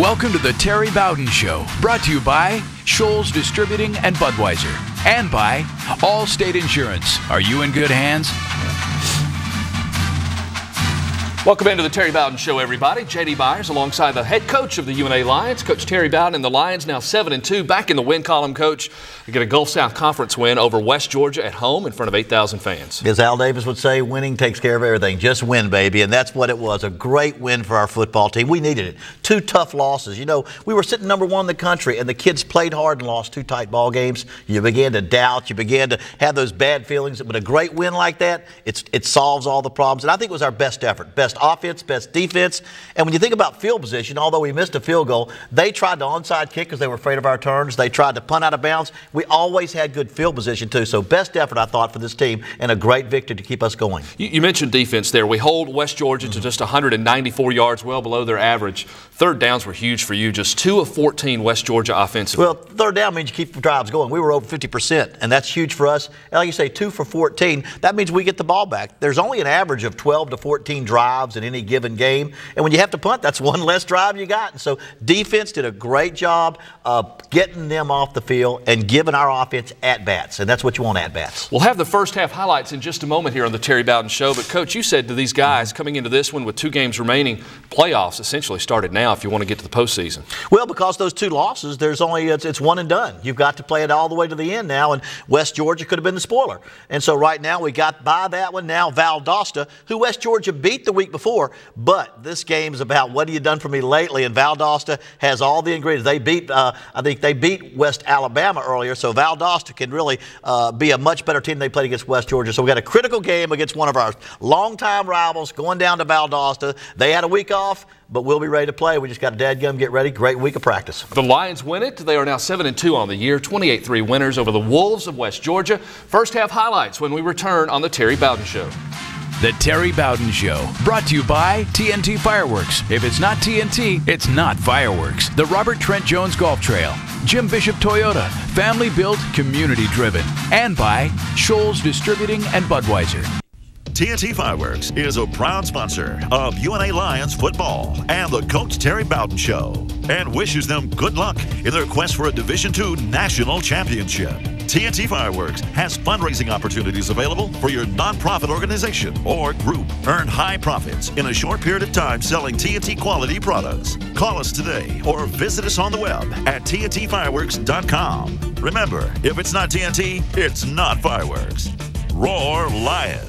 Welcome to the Terry Bowden Show, brought to you by Scholl's Distributing and Budweiser, and by Allstate Insurance. Are you in good hands? Welcome into the Terry Bowden Show, everybody. J.D. Byers alongside the head coach of the UNA Lions, Coach Terry Bowden, and the Lions now 7-2. Back in the win column, Coach. You get a Gulf South Conference win over West Georgia at home in front of 8,000 fans. As Al Davis would say, winning takes care of everything. Just win, baby. And that's what it was. A great win for our football team. We needed it. 2 tough losses. You know, we were sitting number 1 in the country, and the kids played hard and lost 2 tight ball games. You began to doubt. You began to have those bad feelings. But a great win like that, it solves all the problems. And I think it was our best effort. Best offense, best defense. And when you think about field position, although we missed a field goal, they tried to onside kick because they were afraid of our turns. They tried to punt out of bounds. We always had good field position, too. So best effort, I thought, for this team, and a great victory to keep us going. You mentioned defense there. We hold West Georgia to just 194 yards, well below their average. Third downs were huge for you, just 2 of 14 West Georgia offensively. Well, third down means you keep drives going. We were over 50%, and that's huge for us. And like you say, 2 for 14, that means we get the ball back. There's only an average of 12 to 14 drives in any given game, and when you have to punt, that's 1 less drive you got. And so defense did a great job of getting them off the field and giving our offense at-bats, and that's what you want, at-bats. We'll have the first half highlights in just a moment here on the Terry Bowden Show, but Coach, you said to these guys coming into this one with 2 games remaining, playoffs essentially started now if you want to get to the postseason. Well, because those 2 losses, there's only it's one and done. You've got to play it all the way to the end now, and West Georgia could have been the spoiler. And so right now we got by that one. Now Valdosta, who West Georgia beat the week before, but this game is about what have you done for me lately, and Valdosta has all the ingredients. They beat, I think they beat West Alabama earlier, so Valdosta can really be a much better team than they played against West Georgia. So we got a critical game against one of our longtime rivals going down to Valdosta. They had a week off, but we'll be ready to play. We just got a dadgum get ready. Great week of practice. The Lions win it. They are now 7-2 on the year, 28-3 winners over the Wolves of West Georgia. First half highlights when we return on the Terry Bowden Show. The Terry Bowden Show, brought to you by TNT Fireworks. If it's not TNT, it's not fireworks. The Robert Trent Jones Golf Trail, Jim Bishop Toyota, family-built, community-driven, and by Scholl's Distributing and Budweiser. TNT Fireworks is a proud sponsor of UNA Lions football and the Coach Terry Bowden Show, and wishes them good luck in their quest for a Division II national championship. TNT Fireworks has fundraising opportunities available for your nonprofit organization or group. Earn high profits in a short period of time selling TNT quality products. Call us today or visit us on the web at TNTfireworks.com. Remember, if it's not TNT, it's not fireworks. Roar Lions!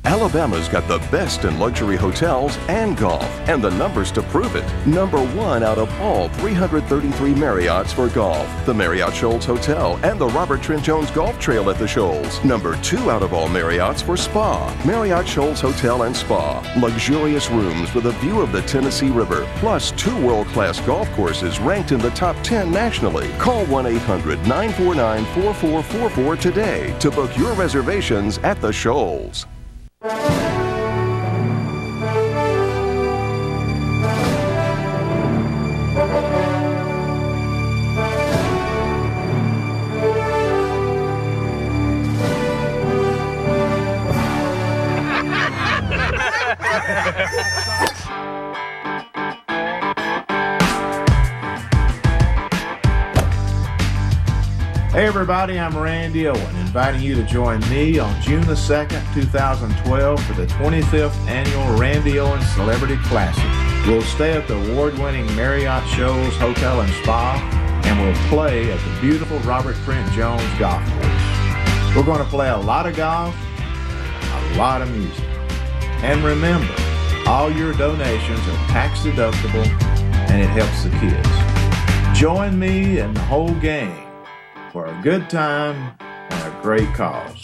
Alabama's got the best in luxury hotels and golf, and the numbers to prove it. Number 1 out of all 333 Marriotts for golf, the Marriott Shoals Hotel and the Robert Trent Jones Golf Trail at the Shoals. Number 2 out of all Marriotts for spa, Marriott Shoals Hotel and Spa. Luxurious rooms with a view of the Tennessee River, plus 2 world-class golf courses ranked in the top 10 nationally. Call 1-800-949-4444 today to book your reservations at the Shoals. Hey everybody, I'm Randy Owen, inviting you to join me on June the 2nd, 2012 for the 25th Annual Randy Owen Celebrity Classic. We'll stay at the award-winning Marriott Shoals Hotel and Spa, and we'll play at the beautiful Robert Trent Jones Golf Course. We're going to play a lot of golf, a lot of music. And remember, all your donations are tax deductible, and it helps the kids. Join me and the whole gang for a good time and a great cause.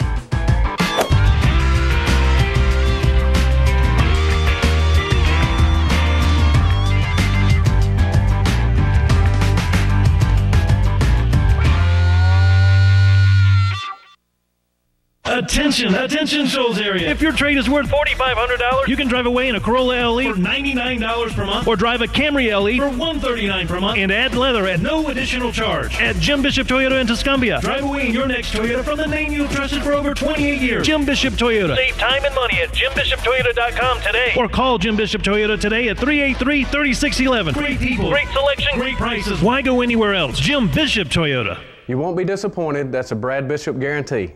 A Attention, attention, Shoals area. If your trade is worth $4,500, you can drive away in a Corolla LE for $99 per month or drive a Camry LE for $139 per month and add leather at no additional charge. At Jim Bishop Toyota in Tuscumbia, drive away in your next Toyota from the name you've trusted for over 28 years. Jim Bishop Toyota. Save time and money at JimBishopToyota.com today or call Jim Bishop Toyota today at 383-3611. Great people, great selection, great prices. Why go anywhere else? Jim Bishop Toyota. You won't be disappointed. That's a Brad Bishop guarantee.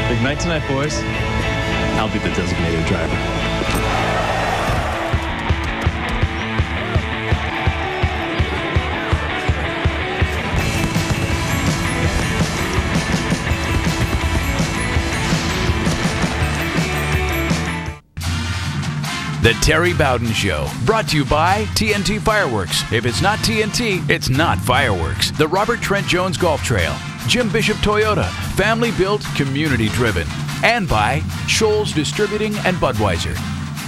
Big night tonight, boys. I'll be the designated driver. The Terry Bowden Show, brought to you by TNT Fireworks. If it's not TNT, it's not fireworks. The Robert Trent Jones Golf Trail, Jim Bishop Toyota, family built, community driven. And by Shoals Distributing and Budweiser.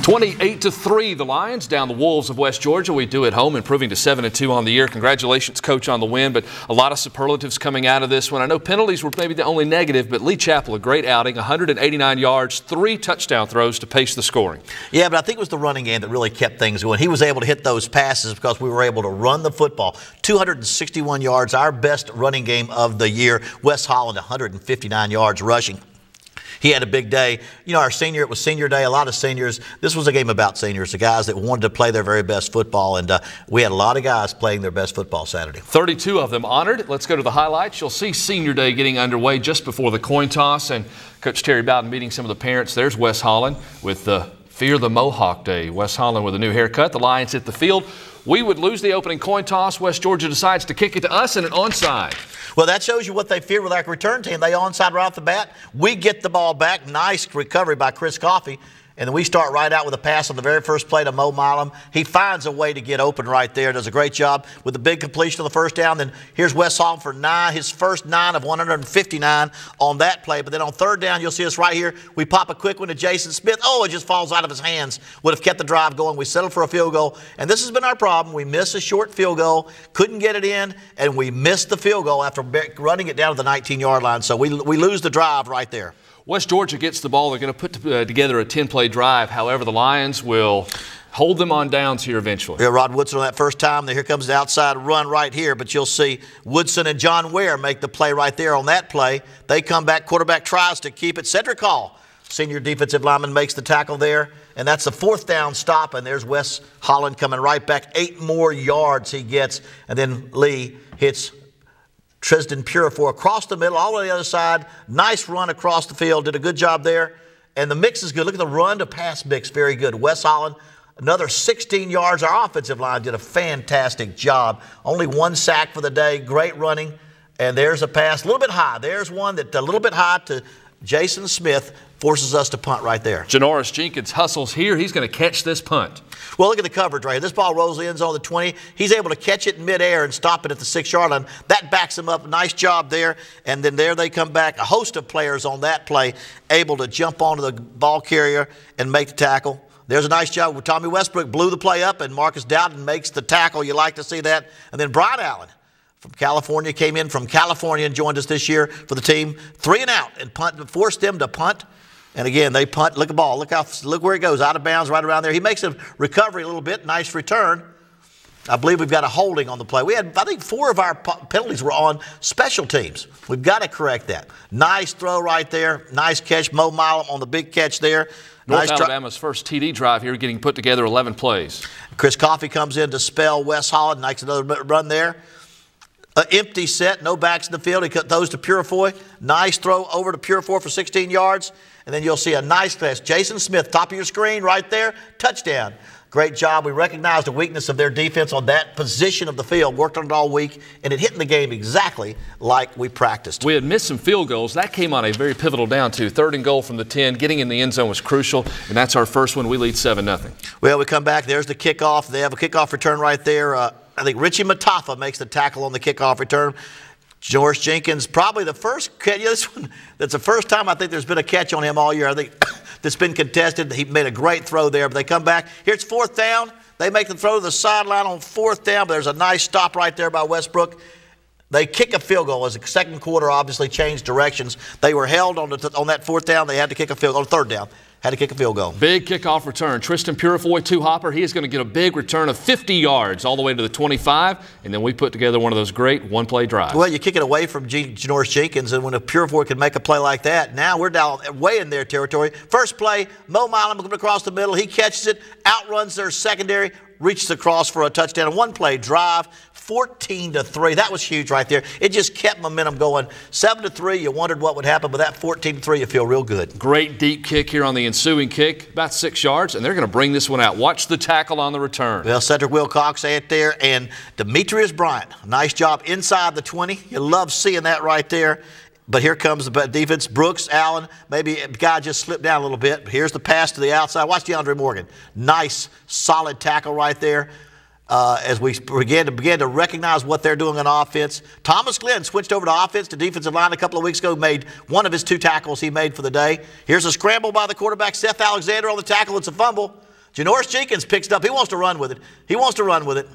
28-3, the Lions down the Wolves of West Georgia. We do at home, improving to 7-2 on the year. Congratulations, Coach, on the win, but a lot of superlatives coming out of this one. I know penalties were maybe the only negative, but Lee Chappell, a great outing, 189 yards, 3 touchdown throws to pace the scoring. Yeah, but I think it was the running game that really kept things going. He was able to hit those passes because we were able to run the football. 261 yards, our best running game of the year. Wes Holland, 159 yards rushing. He had a big day. You know, it was senior day, a lot of seniors. This was a game about seniors, the guys that wanted to play their very best football, and we had a lot of guys playing their best football Saturday. 32 of them honored. Let's go to the highlights. You'll see senior day getting underway just before the coin toss, and Coach Terry Bowden meeting some of the parents. There's Wes Holland with the Fear the Mohawk Day. Wes Holland with a new haircut. The Lions hit the field. We would lose the opening coin toss. West Georgia decides to kick it to us and an onside. Well, that shows you what they feared with our return team. They onside right off the bat. We get the ball back. Nice recovery by Chris Coffey. And then we start right out with a pass on the very first play to Mo Milam. He finds a way to get open right there. Does a great job with the big completion of the first down. Then here's Wes Holland for 9, his first 9 of 159 on that play. But then on third down, you'll see us right here. We pop a quick one to Jason Smith. Oh, it just falls out of his hands. Would have kept the drive going. We settled for a field goal. And this has been our problem. We miss a short field goal, couldn't get it in, and we missed the field goal after running it down to the 19-yard line. So we lose the drive right there. West Georgia gets the ball. They're going to put together a 10-play drive. However, the Lions will hold them on downs here eventually. Yeah, Rod Woodson on that first time. Here comes the outside run right here, but you'll see Woodson and John Ware make the play right there on that play. They come back. Quarterback tries to keep it. Cedric Hall, senior defensive lineman, makes the tackle there, and that's the 4th down stop, and there's Wes Holland coming right back. 8 more yards he gets, and then Lee hits Tristan Purifoy across the middle, all the way to the other side. Nice run across the field. Did a good job there. And the mix is good. Look at the run to pass mix. Very good. Wes Holland, another 16 yards. Our offensive line did a fantastic job. Only 1 sack for the day. Great running. And there's a pass a little bit high. There's one that a little bit high to Jason Smith, forces us to punt right there. Janoris Jenkins hustles here. He's going to catch this punt. Well, look at the coverage right here. This ball rolls the end zone of the 20. He's able to catch it in midair and stop it at the 6-yard line. That backs him up. Nice job there. And then there they come back. A host of players on that play able to jump onto the ball carrier and make the tackle. There's a nice job where Tommy Westbrook blew the play up and Marcus Dowden makes the tackle. You like to see that. And then Brian Allen from California came in from California and joined us this year for the team. 3 and out and forced them to punt. And again, they punt. Look at the ball. Look where it goes. Out of bounds right around there. He makes a recovery a little bit. Nice return. I believe we've got a holding on the play. We had, I think, 4 of our penalties were on special teams. We've got to correct that. Nice throw right there. Nice catch. Mo Milam on the big catch there. North Alabama's first TD drive here, getting put together 11 plays. Chris Coffey comes in to spell Wes Holland. Makes another run there. Empty set, no backs in the field. He throws to Purifoy. Nice throw over to Purifoy for 16 yards. And then you'll see a nice pass. Jason Smith, top of your screen right there. Touchdown. Great job. We recognized the weakness of their defense on that position of the field. Worked on it all week, and it hit in the game exactly like we practiced. We had missed some field goals. That came on a very pivotal down to 3rd and goal from the 10. Getting in the end zone was crucial, and that's our first one. We lead 7-0. Well, we come back. There's the kickoff. They have a kickoff return right there. I think Richie Matafa makes the tackle on the kickoff return. Janoris Jenkins, probably the first catch. This one, that's the first time I think there's been a catch on him all year. I think that's been contested. He made a great throw there, but they come back. Here's 4th down. They make the throw to the sideline on 4th down, but there's a nice stop right there by Westbrook. They kick a field goal as the second quarter obviously changed directions. They were held on that 4th down. They had to kick a field goal. 3rd down, had to kick a field goal. Big kickoff return. Tristan Purifoy, two-hopper. He is going to get a big return of 50 yards all the way to the 25, and then we put together one of those great one-play drives. Well, you kick it away from Janoris Jenkins, and when a Purifoy can make a play like that, now we're down way in their territory. First play, Mo Milam coming across the middle. He catches it, outruns their secondary, reaches across for a touchdown. A one-play drive, 14-3. That was huge right there. It just kept momentum going. 7-3, you wondered what would happen, but that 14-3, you feel real good. Great deep kick here on the ensuing kick, about 6 yards, and they're going to bring this one out. Watch the tackle on the return. Well, Cedric Wilcox ate there, and Demetrius Bryant, nice job inside the 20. You love seeing that right there. But here comes the defense. Brooks, Allen, maybe a guy just slipped down a little bit. Here's the pass to the outside. Watch DeAndre Morgan. Nice, solid tackle right there. As we began to recognize what they're doing on offense. Thomas Glenn switched over to offense to defensive line a couple of weeks ago, made one of his 2 tackles he made for the day. Here's a scramble by the quarterback, Seth Alexander on the tackle. It's a fumble. Janoris Jenkins picks it up. He wants to run with it. He wants to run with it.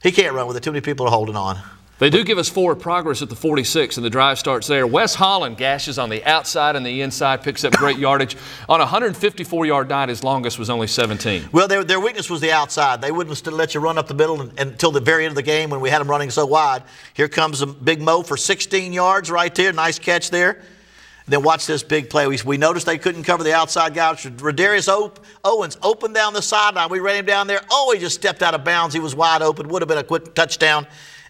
He can't run with it. Too many people are holding on. They do give us forward progress at the 46, and the drive starts there. Wes Holland gashes on the outside and the inside, picks up great yardage. On a 154-yard night, his longest was only 17. Well, their weakness was the outside. They wouldn't let you run up the middle until the very end of the game when we had them running so wide. Here comes a Big Mo for 16 yards right there. Nice catch there. And then watch this big play. We noticed they couldn't cover the outside guy. Rodarius Owens opened down the sideline. We ran him down there. Oh, he just stepped out of bounds. He was wide open. Would have been a quick touchdown.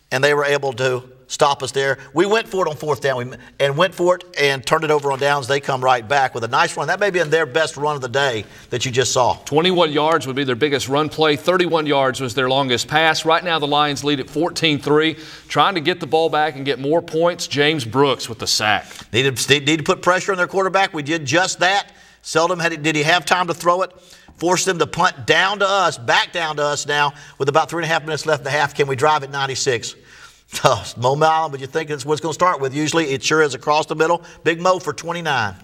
And they were able to stop us there. We went for it on 4th down and went for it and turned it over on downs. They come right back with a nice run. That may be their best run of the day that you just saw. 21 yards would be their biggest run play. 31 yards was their longest pass. Right now the Lions lead at 14-3. Trying to get the ball back and get more points. James Brooks with the sack. Need to put pressure on their quarterback. We did just that. Seldom did he have time to throw it. Forced them to punt down to us, back down to us now with about 3.5 minutes left in the half. Can we drive at 96? Mo Milam, but you think that's what it's going to start with. Usually it sure is across the middle. Big Mo for 29.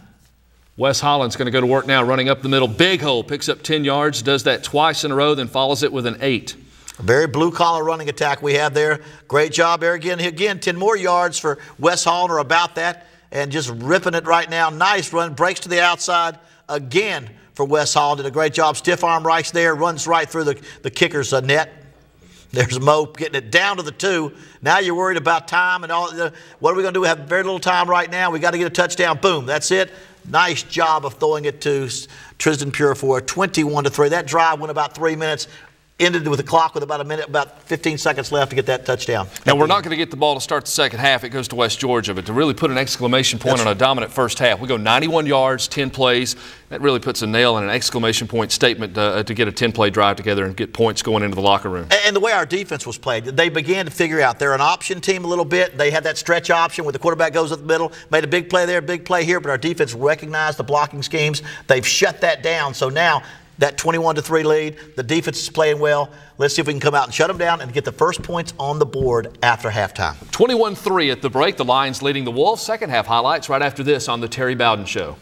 Wes Holland's going to go to work now, running up the middle. Big hole, picks up 10 yards, does that twice in a row, then follows it with an 8. A very blue-collar running attack we have there. Great job there again. 10 more yards for Wes Holland or about that, and just ripping it right now. Nice run, breaks to the outside again for Wes Holland. Did a great job. Stiff arm right there, runs right through the kicker's net. There's Mo getting it down to the 2. Now you're worried about time and all. What are we going to do? We have very little time right now. We got to get a touchdown. Boom. That's it. Nice job of throwing it to Tristan Purifoy. 21-3. That drive went about 3 minutes. Ended with the clock with about 15 seconds left to get that touchdown. Now, we're not going to get the ball to start the second half. It goes to West Georgia. But to really put an exclamation point on a dominant first half, we go 91 yards, 10 plays. That really puts a nail in an exclamation point statement to get a 10-play drive together and get points going into the locker room. And the way our defense was played, they began to figure out they're an option team a little bit. They had that stretch option where the quarterback goes up the middle, made a big play there, big play here, but our defense recognized the blocking schemes. They've shut that down. So now that 21-3 lead, the defense is playing well. Let's see if we can come out and shut them down and get the first points on the board after halftime. 21-3 at the break. The Lions leading the Wolves. Second half highlights right after this on the Terry Bowden Show.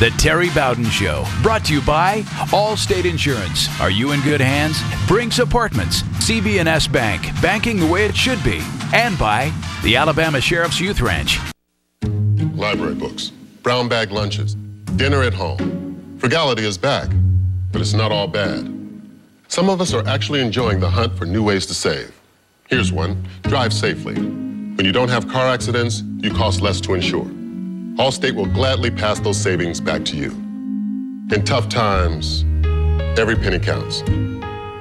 The Terry Bowden Show, brought to you by Allstate Insurance. Are you in good hands? Brinks Apartments, CB&S Bank, banking the way it should be. And by the Alabama Sheriff's Youth Ranch. Library books, brown bag lunches, dinner at home. Frugality is back, but it's not all bad. Some of us are actually enjoying the hunt for new ways to save. Here's one: drive safely. When you don't have car accidents, you cost less to insure. Allstate will gladly pass those savings back to you. In tough times, every penny counts.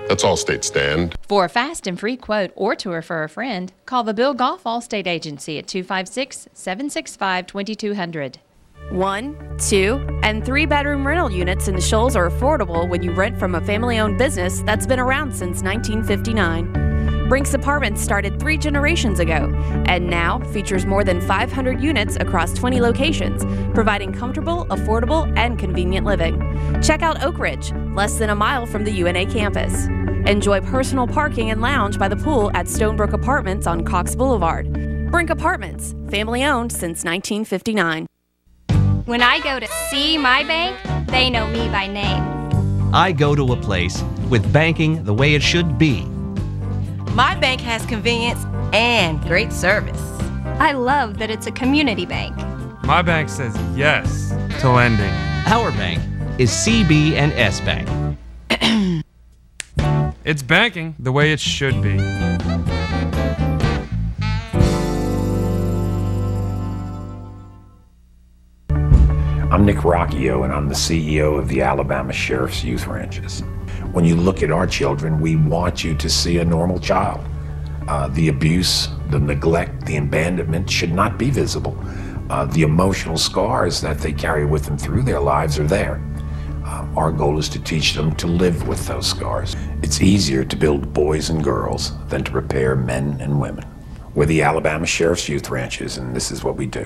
That's Allstate stand. For a fast and free quote or to refer a friend, call the Bill Golf Allstate Agency at 256-765-2200. 1, 2, and 3-bedroom rental units in the Shoals are affordable when you rent from a family-owned business that's been around since 1959. Brinks Apartments started 3 generations ago and now features more than 500 units across 20 locations, providing comfortable, affordable, and convenient living. Check out Oak Ridge, less than a mile from the UNA campus. Enjoy personal parking and lounge by the pool at Stonebrook Apartments on Cox Boulevard. Brink Apartments, family-owned since 1959. When I go to see my bank, they know me by name. I go to a place with banking the way it should be. My bank has convenience and great service. I love that it's a community bank. My bank says yes to lending. Our bank is CB&S Bank. It's banking the way it should be. I'm Nick Rocchio, and I'm the CEO of the Alabama Sheriff's Youth Ranches. When you look at our children, we want you to see a normal child. The abuse, the neglect, the abandonment should not be visible. The emotional scars that they carry with them through their lives are there. Our goal is to teach them to live with those scars. It's easier to build boys and girls than to repair men and women. We're the Alabama Sheriff's Youth Ranches, and this is what we do.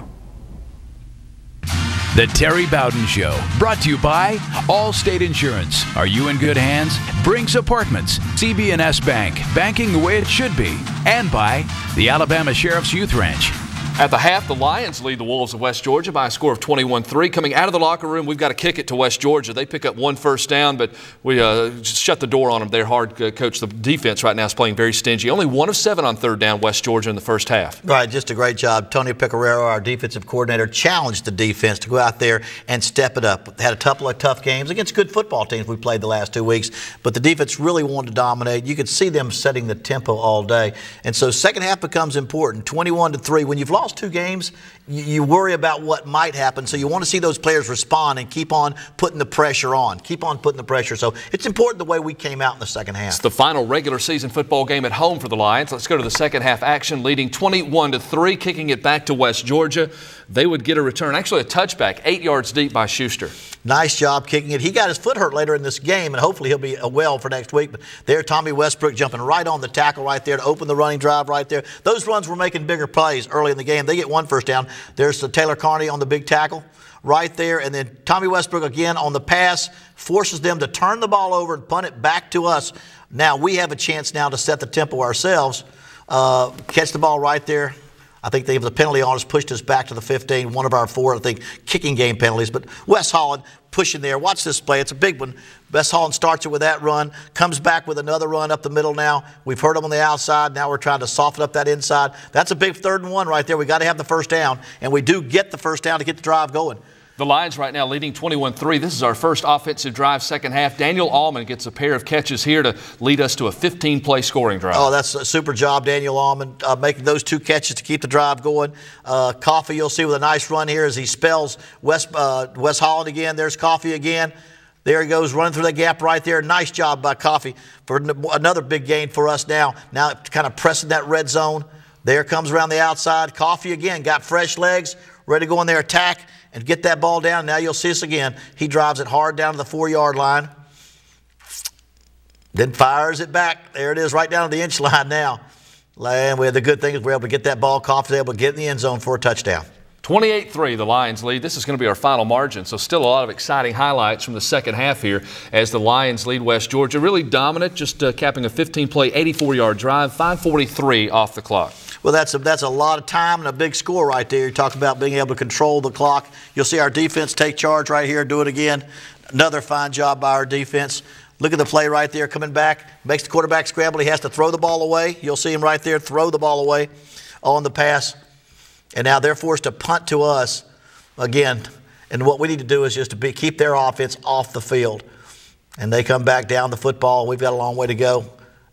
The Terry Bowden Show, brought to you by Allstate Insurance. Are you in good hands? Brinks Apartments, CB&S Bank, banking the way it should be. And by the Alabama Sheriff's Youth Ranch. At the half, the Lions lead the Wolves of West Georgia by a score of 21-3. Coming out of the locker room, we've got to kick it to West Georgia. They pick up one first down, but we just shut the door on them. They're hard, Coach. The defense right now is playing very stingy. Only 1 of 7 on third down, West Georgia, in the first half. Right, just a great job. Tony Pecoraro, our defensive coordinator, challenged the defense to go out there and step it up. Had a couple of tough games against good football teams we played the last 2 weeks, but the defense really wanted to dominate. You could see them setting the tempo all day. And so second half becomes important, 21-3. When you've lost 2 games, you worry about what might happen, so you want to see those players respond and keep on putting the pressure on. Keep on putting the pressure. So it's important the way we came out in the second half. It's the final regular season football game at home for the Lions. Let's go to the second half action, leading 21-3, kicking it back to West Georgia. They would get a return, actually a touchback, 8 yards deep by Schuster. Nice job kicking it. He got his foot hurt later in this game, and hopefully he'll be well for next week. But there, Tommy Westbrook jumping right on the tackle right there to open the running drive right there. Those runs were making bigger plays early in the game. They get 1 first down. There's Taylor Carney on the big tackle right there. And then Tommy Westbrook again on the pass forces them to turn the ball over and punt it back to us. Now we have a chance now to set the tempo ourselves. Catch the ball right there. I think they have the penalty on us, pushed us back to the 15, one of our 4, I think, kicking game penalties. But Wes Holland pushing there. Watch this play. It's a big one. Wes Holland starts it with that run, comes back with another run up the middle now. We've heard him on the outside. Now we're trying to soften up that inside. That's a big 3rd and 1 right there. We got to have the first down, and we do get the first down to get the drive going. The Lions right now leading 21-3. This is our first offensive drive second half. Daniel Allman gets a pair of catches here to lead us to a 15-play scoring drive. Oh, that's a super job, Daniel Allman, making those 2 catches to keep the drive going. Coffee, you'll see with a nice run here as he spells Wes Holland again. There's Coffee again. There he goes, running through that gap right there. Nice job by Coffee for another big gain for us now. Now kind of pressing that red zone. There comes around the outside. Coffee again, got fresh legs, ready to go in there, attack, and get that ball down. Now you'll see us again. He drives it hard down to the 4-yard line. Then fires it back. There it is, right down to the inch line now. And we had the good thing is we're able to get that ball. Coffey's able to get in the end zone for a touchdown. 28-3, the Lions lead. This is going to be our final margin, so still a lot of exciting highlights from the second half here as the Lions lead West Georgia. Really dominant, just capping a 15-play, 84-yard drive, 5:43 off the clock. Well, that's a lot of time and a big score right there. You're talking about being able to control the clock. You'll see our defense take charge right here, do it again. Another fine job by our defense. Look at the play right there coming back. Makes the quarterback scramble. He has to throw the ball away. You'll see him right there throw the ball away on the pass. And now they're forced to punt to us again. And what we need to do is just to keep their offense off the field. And they come back down the football. We've got a long way to go.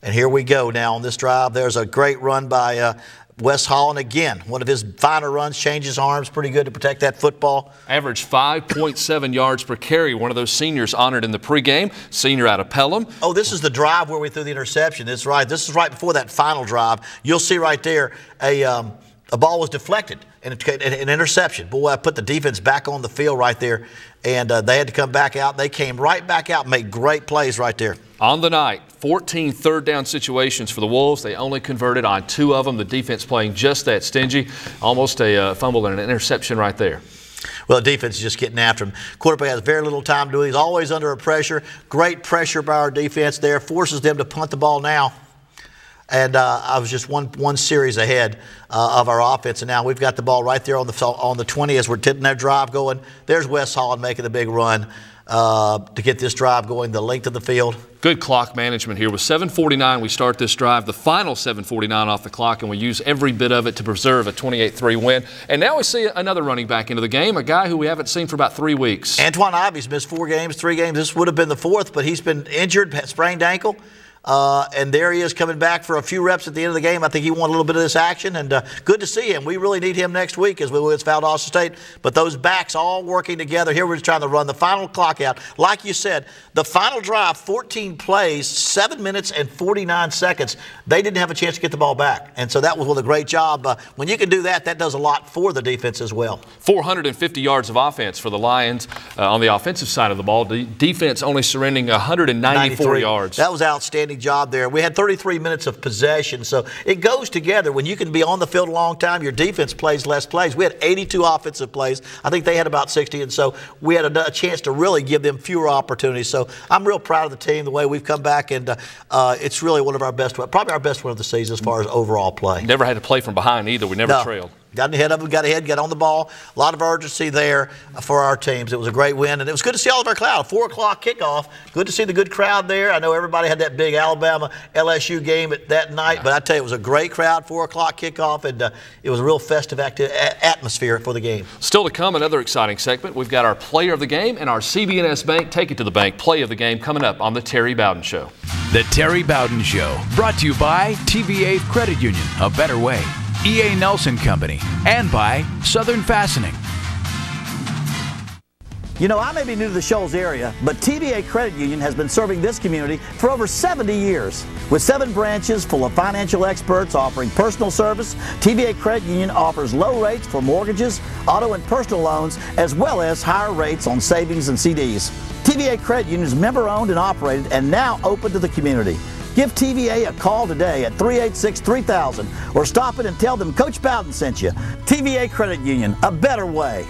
And here we go now on this drive. There's a great run by Wes Holland again. One of his finer runs, changes arms pretty good to protect that football. Average 5.7 yards per carry. One of those seniors honored in the pregame. Senior out of Pelham. Oh, this is the drive where we threw the interception. That's right. This is right before that final drive. You'll see right there a ball was deflected and an interception. Boy, I put the defense back on the field right there, and they had to come back out. They came right back out and made great plays right there. On the night, 14 third down situations for the Wolves. They only converted on 2 of them. The defense playing just that stingy. Almost a fumble and an interception right there. Well, the defense is just getting after him. Quarterback has very little time to do it. He's always under a pressure. Great pressure by our defense there. Forces them to punt the ball now. and I was just one series ahead of our offense. And now we've got the ball right there on the 20 as we're getting that drive going. There's West Holland making the big run to get this drive going the length of the field. Good clock management here. With 7:49, we start this drive, the final 7:49 off the clock, and we use every bit of it to preserve a 28-3 win. And now we see another running back into the game, a guy who we haven't seen for about 3 weeks. Antoine Ivy's missed 3 games. This would have been the 4th, but he's been injured, sprained ankle. And there he is coming back for a few reps at the end of the game. I think he wanted a little bit of this action, and good to see him. We really need him next week as we will against Valdosta State. But those backs all working together. Here we're just trying to run the final clock out. Like you said, the final drive, 14 plays, 7 minutes and 49 seconds. They didn't have a chance to get the ball back. And so that was a great job. When you can do that, that does a lot for the defense as well. 450 yards of offense for the Lions on the offensive side of the ball. The defense only surrendering 194 yards. That was outstanding job there. We had 33 minutes of possession, so it goes together. When you can be on the field a long time, your defense plays less plays. We had 82 offensive plays. I think they had about 60, and so we had a chance to really give them fewer opportunities. So I'm real proud of the team, the way we've come back, and it's really one of our best, probably our best one of the season as far as overall play. Never had to play from behind either. We never trailed. Got ahead of them, got ahead, got on the ball. A lot of urgency there for our teams. It was a great win, and it was good to see all of our crowd. 4 o'clock kickoff. Good to see the good crowd there. I know everybody had that big Alabama-LSU game that night, but I tell you, it was a great crowd, 4 o'clock kickoff, and it was a real festive atmosphere for the game. Still to come, another exciting segment. We've got our player of the game and our CB&S Bank Take It to the Bank play of the game coming up on the Terry Bowden Show. The Terry Bowden Show, brought to you by TVA Credit Union, a better way. E.A. Nelson Company, and by Southern Fastening. You know, I may be new to the Shoals area, but TVA Credit Union has been serving this community for over 70 years. With 7 branches full of financial experts offering personal service, TVA Credit Union offers low rates for mortgages, auto and personal loans, as well as higher rates on savings and CDs. TVA Credit Union is member-owned and operated and now open to the community. Give TVA a call today at 386-3000 or stop in and tell them Coach Bowden sent you. TVA Credit Union, a better way.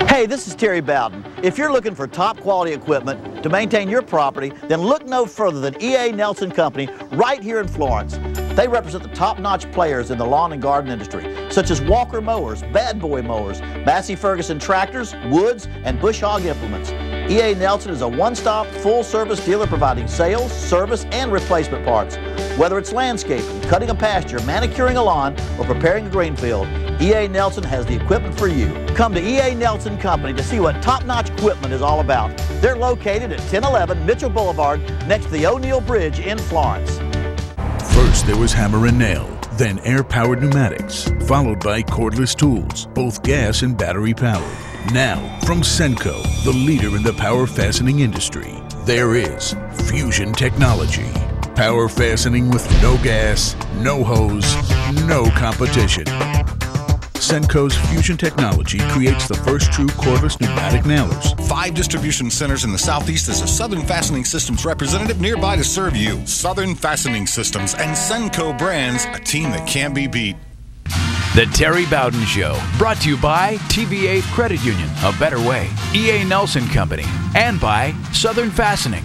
Hey, this is Terry Bowden. If you're looking for top quality equipment to maintain your property, then look no further than E.A. Nelson Company right here in Florence. They represent the top-notch players in the lawn and garden industry, such as Walker Mowers, Bad Boy Mowers, Massey Ferguson Tractors, Woods, and Bush Hog Implements. E.A. Nelson is a one-stop, full-service dealer providing sales, service, and replacement parts. Whether it's landscaping, cutting a pasture, manicuring a lawn, or preparing a green field, E.A. Nelson has the equipment for you. Come to E.A. Nelson Company to see what top-notch equipment is all about. They're located at 1011 Mitchell Boulevard next to the O'Neill Bridge in Florence. First there was hammer and nail, then air-powered pneumatics, followed by cordless tools, both gas and battery-powered. Now, from Senco, the leader in the power fastening industry, there is Fusion Technology. Power fastening with no gas, no hose, no competition. Senco's Fusion Technology creates the first true cordless pneumatic nailers. 5 distribution centers in the Southeast as a Southern Fastening Systems representative nearby to serve you. Southern Fastening Systems and Senco brands, a team that can't be beat. The Terry Bowden Show, brought to you by TVA Credit Union, a better way. E.A. Nelson Company, and by Southern Fastening.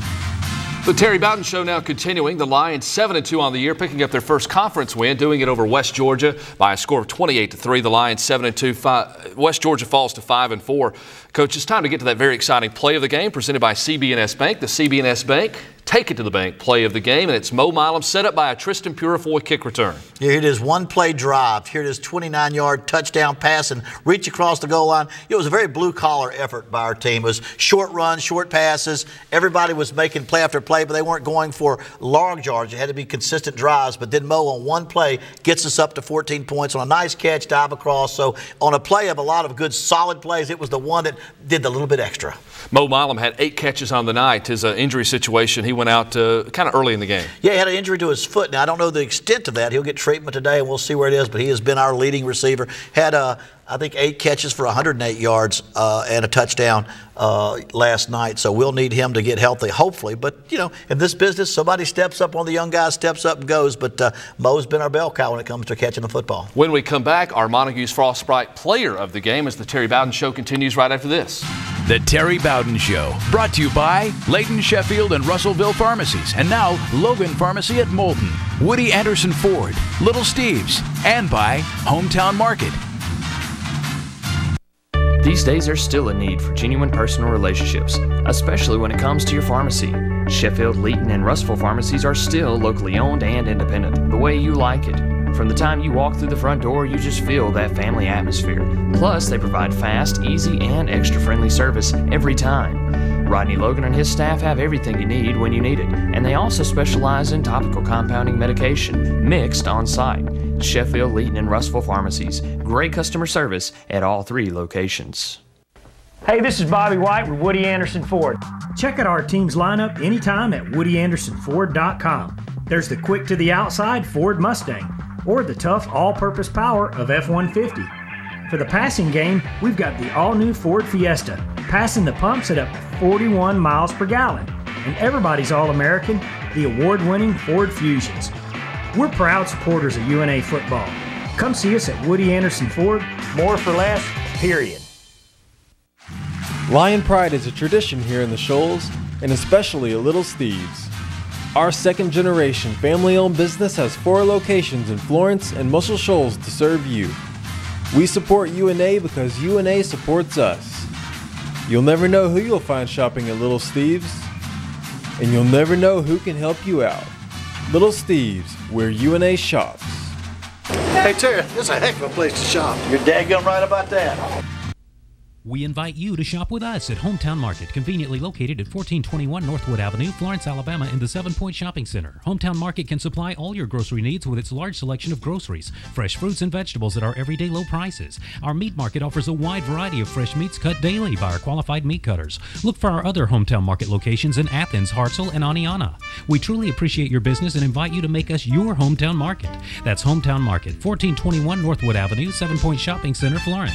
The Terry Bowden Show now continuing. The Lions 7-2 on the year, picking up their first conference win, doing it over West Georgia by a score of 28-3. The Lions 7-2. West Georgia falls to 5-4. Coach, it's time to get to that very exciting play of the game presented by CB&S Bank. The CB&S Bank Take It to the Bank play of the game, and it's Mo Milam set up by a Tristan Purifoy kick return. Here it is, one-play drive. Here it is, 29-yard touchdown pass and reach across the goal line. It was a very blue-collar effort by our team. It was short runs, short passes. Everybody was making play after play, but they weren't going for large yards. It had to be consistent drives. But then Mo, on one play, gets us up to 14 points on a nice catch, dive across. So on a play of a lot of good, solid plays, it was the one that did the little bit extra. Mo Milam had 8 catches on the night. His injury situation, he went out kind of early in the game. Yeah, he had an injury to his foot. Now, I don't know the extent of that. He'll get treatment today, and we'll see where it is, but he has been our leading receiver. Had I think 8 catches for 108 yards and a touchdown last night. So we'll need him to get healthy, hopefully. But, you know, in this business, somebody steps up, one of the young guys steps up and goes. But Mo's been our bell cow when it comes to catching the football. When we come back, our Montague's Frostbite player of the game as the Terry Bowden Show continues right after this. The Terry Bowden Show, brought to you by Layton, Sheffield, and Russellville Pharmacies, and now Logan Pharmacy at Moulton, Woody Anderson Ford, Little Steve's, and by Hometown Market. These days, there's still a need for genuine personal relationships, especially when it comes to your pharmacy. Sheffield, Layton, and Russellville pharmacies are still locally owned and independent, the way you like it. From the time you walk through the front door, you just feel that family atmosphere. Plus, they provide fast, easy, and extra-friendly service every time. Rodney Logan and his staff have everything you need when you need it, and they also specialize in topical compounding medication, mixed on-site. Sheffield, Layton, and Russellville pharmacies. Great customer service at all 3 locations. Hey, this is Bobby White with Woody Anderson Ford. Check out our team's lineup anytime at WoodyAndersonFord.com. There's the quick-to-the-outside Ford Mustang, or the tough all-purpose power of F-150. For the passing game, we've got the all-new Ford Fiesta, passing the pumps at up to 41 miles per gallon. And everybody's All-American, the award-winning Ford Fusions. We're proud supporters of UNA football. Come see us at Woody Anderson Ford, more for less, period. Lion Pride is a tradition here in the Shoals, and especially at Little Steve's. Our second-generation family-owned business has 4 locations in Florence and Muscle Shoals to serve you. We support UNA because UNA supports us. You'll never know who you'll find shopping at Little Steve's, and you'll never know who can help you out. Little Steve's, where UNA shops. Hey Terry, this is a heck of a place to shop. You're daggone right about that. We invite you to shop with us at Hometown Market, conveniently located at 1421 Northwood Avenue, Florence, Alabama, in the 7 Point Shopping Center. Hometown Market can supply all your grocery needs with its large selection of groceries, fresh fruits and vegetables at our everyday low prices. Our meat market offers a wide variety of fresh meats cut daily by our qualified meat cutters. Look for our other Hometown Market locations in Athens, Hartselle, and Aniana. We truly appreciate your business and invite you to make us your Hometown Market. That's Hometown Market, 1421 Northwood Avenue, 7 Point Shopping Center, Florence.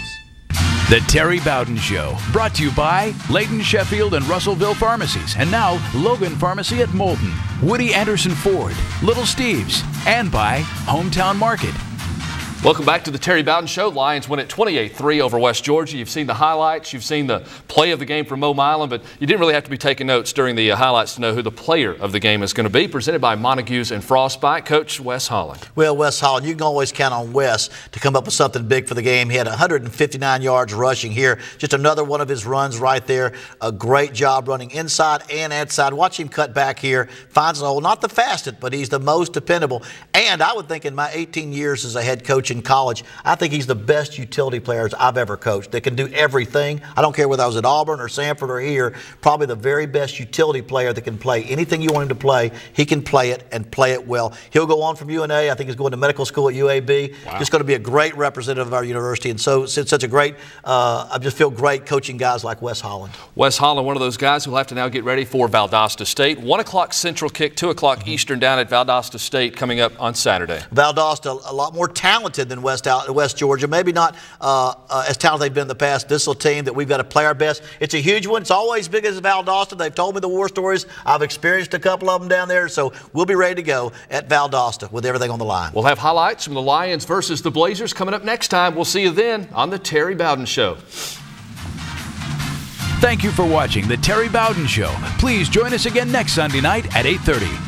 The Terry Bowden Show, brought to you by Layton, Sheffield, and Russellville Pharmacies, and now Logan Pharmacy at Moulton, Woody Anderson Ford, Little Steve's, and by Hometown Market. Welcome back to the Terry Bowden Show. Lions win at 28-3 over West Georgia. You've seen the highlights. You've seen the play of the game from Mo Milan, but you didn't really have to be taking notes during the highlights to know who the player of the game is going to be. Presented by Montague's and Frostbite, Coach Wes Holland. Well, Wes Holland, you can always count on Wes to come up with something big for the game. He had 159 yards rushing here. Just another one of his runs right there. A great job running inside and outside. Watch him cut back here. Finds the hole. Not the fastest, but he's the most dependable. And I would think in my 18 years as a head coach in college, I think he's the best utility player I've ever coached that can do everything. I don't care whether I was at Auburn or Sanford or here, probably the very best utility player that can play anything you want him to play. He can play it and play it well. He'll go on from UNA. I think he's going to medical school at UAB. Wow. Just going to be a great representative of our university. And so it's such a great, I just feel great coaching guys like Wes Holland. Wes Holland, one of those guys who will have to now get ready for Valdosta State. 1 o'clock Central kick, 2 o'clock Eastern down at Valdosta State coming up on Saturday. Valdosta, a lot more talented than West Georgia. Maybe not as talented they've been in the past. This is a team that we've got to play our best. It's a huge one. It's always big as Valdosta. They've told me the war stories. I've experienced a couple of them down there, so we'll be ready to go at Valdosta with everything on the line. We'll have highlights from the Lions versus the Blazers coming up next time. We'll see you then on the Terry Bowden Show. Thank you for watching the Terry Bowden Show. Please join us again next Sunday night at 8:30.